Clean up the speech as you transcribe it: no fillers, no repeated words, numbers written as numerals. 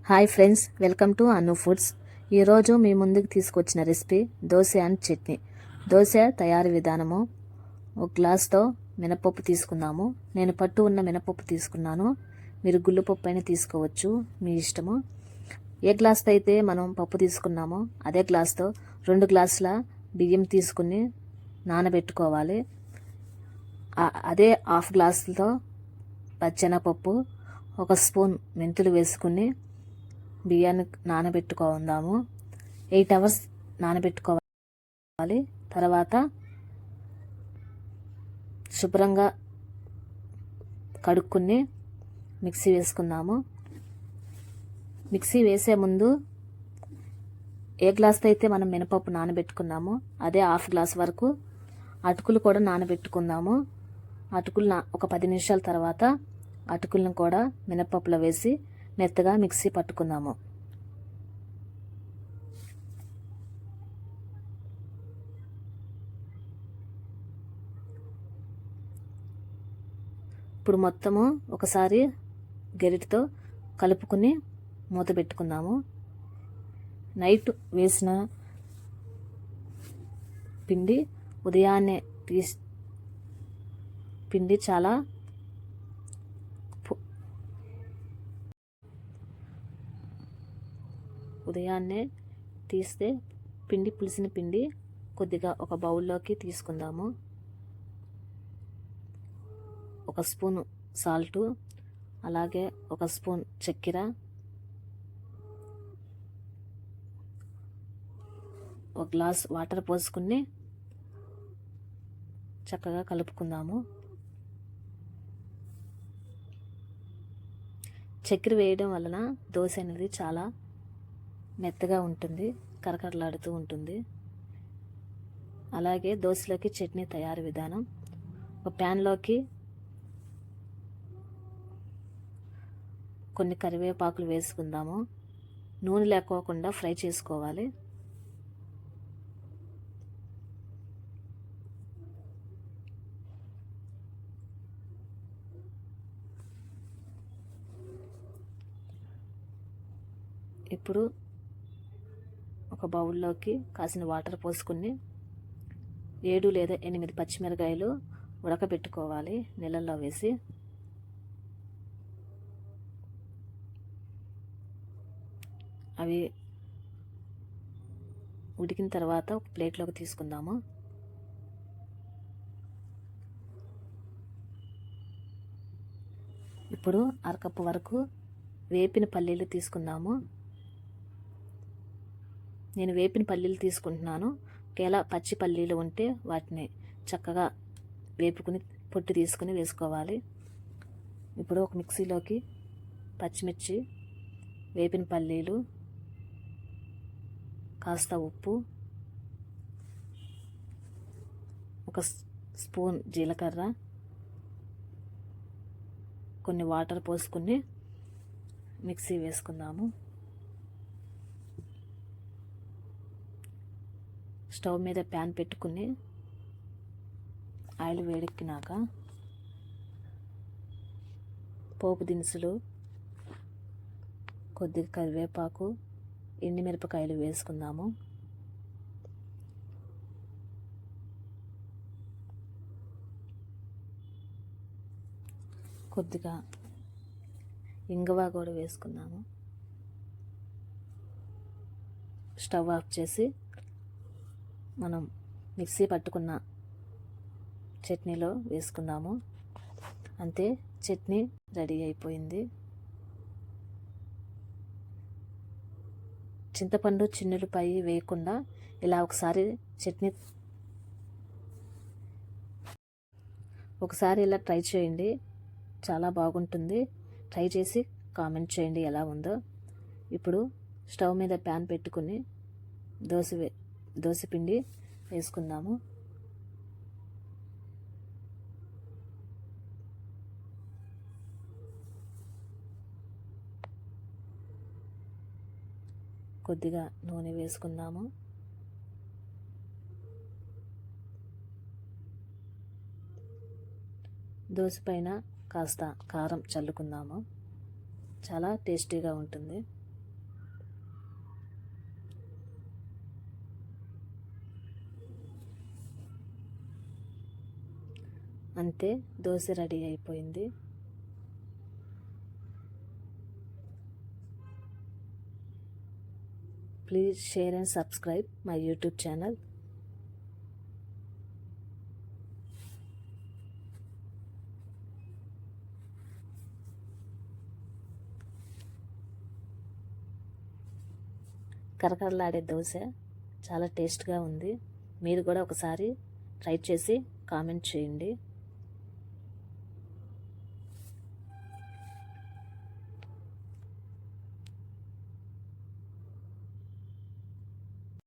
Hi friends, welcome to Anu foods. ఈరోజు మీ ముందుకు తీసుకొచ్చిన రెసిపీ దోశ అండ్ చట్నీ. దోశ తయారీ విధానము: ఒక గ్లాస్తో మినపప్పు తీసుకుందాము. నేను పట్టు ఉన్న మినపప్పు తీసుకున్నాను. మీరు గుళ్ళపప్పు అయినా తీసుకోవచ్చు, మీ ఇష్టము. ఏ గ్లాస్తో అయితే మనం పప్పు తీసుకున్నామో అదే గ్లాస్తో 2 గ్లాసుల బియ్యం తీసుకుని నానబెట్టుకోవాలి. అదే హాఫ్ గ్లాసుతో పచ్చెనపప్పు, 1 స్పూన్ మెంతులు వేసుకుని బియ్యాన్ని నానబెట్టుకుందాము. 8 అవర్స్ నానబెట్టుకోవాలి. తర్వాత శుభ్రంగా కడుక్కుని మిక్సీ వేసుకుందాము. మిక్సీ వేసే ముందు ఏ గ్లాస్తో అయితే మనం మినపప్పు నానబెట్టుకున్నామో అదే హాఫ్ గ్లాస్ వరకు అటుకులు కూడా నానబెట్టుకుందాము. అటుకులు ఒక 10 నిమిషాల తర్వాత అటుకులను కూడా మినపప్పులో వేసి మెత్తగా మిక్సీ పట్టుకుందాము. ఇప్పుడు మొత్తము ఒకసారి గరిటతో కలుపుకుని మూత పెట్టుకుందాము. నైట్ వేసిన పిండి ఉదయాన్నే పిండి చాలా ఉదయాన్నే తీస్తే పులిసిన పిండి కొద్దిగా ఒక బౌల్లోకి తీసుకుందాము. 1 స్పూను సాల్టు, అలాగే 1 స్పూన్ చక్కెర, 1 గ్లాస్ వాటర్ పోసుకుని చక్కగా కలుపుకుందాము. చక్కెర వేయడం వలన దోశ అనేది చాలా మెత్తగా ఉంటుంది, కరకరలాడుతూ ఉంటుంది. అలాగే దోశలోకి చట్నీ తయారు విధానం: ఒక ప్యాన్లోకి కొన్ని కరివేపాకులు వేసుకుందాము. నూనె లేకోకుండా ఫ్రై చేసుకోవాలి. ఇప్పుడు ఒక బౌల్లోకి కాసిన వాటర్ పోసుకుని 7 లేదా 8 పచ్చిమిరకాయలు ఉడకబెట్టుకోవాలి నీళ్ళల్లో వేసి. అవి ఉడికిన తర్వాత ఒక ప్లేట్లోకి తీసుకుందాము. ఇప్పుడు 1/2 కప్పు వరకు వేపిన పల్లీలు తీసుకుందాము. నేను వేపిన పల్లీలు తీసుకుంటున్నాను. ఒకేలా పచ్చి పల్లీలు ఉంటే వాటిని చక్కగా వేపుకుని పొట్టు తీసుకుని వేసుకోవాలి. ఇప్పుడు ఒక మిక్సీలోకి పచ్చిమిర్చి, వేపిన పల్లీలు, కాస్త ఉప్పు, 1 స్పూన్ జీలకర్ర, కొన్ని వాటర్ పోసుకుని మిక్సీ వేసుకుందాము. స్టవ్ మీద ప్యాన్ పెట్టుకుని ఆయిల్ వేడెక్కినాక పోపు దినుసులు, కొద్దిగా కరివేపాకు, ఎండుమిరపకాయలు వేసుకుందాము. కొద్దిగా ఇంగువ కూడా వేసుకుందాము. స్టవ్ ఆఫ్ చేసి మనం మిక్సీ పట్టుకున్న చట్నీలో వేసుకుందాము. అంతే, చట్నీ రెడీ అయిపోయింది. చింతపండు చిన్నులపై వేయకుండా ఇలా ఒకసారి ఇలా ట్రై చేయండి, చాలా బాగుంటుంది. ట్రై చేసి కామెంట్ చేయండి ఎలా ఉందో. ఇప్పుడు స్టవ్ మీద ప్యాన్ పెట్టుకుని దోశ పిండి వేసుకుందాము. కొద్దిగా నూనె వేసుకుందాము. దోశ పైన కాస్త కారం చల్లుకుందాము. చాలా టేస్టీగా ఉంటుంది. అంతే, దోశ రెడీ అయిపోయింది. Please share and subscribe my YouTube channel. కరకరలాడే దోశ చాలా టేస్ట్గా ఉంది. మీరు కూడా ఒకసారి ట్రై చేసి కామెంట్ చేయండి.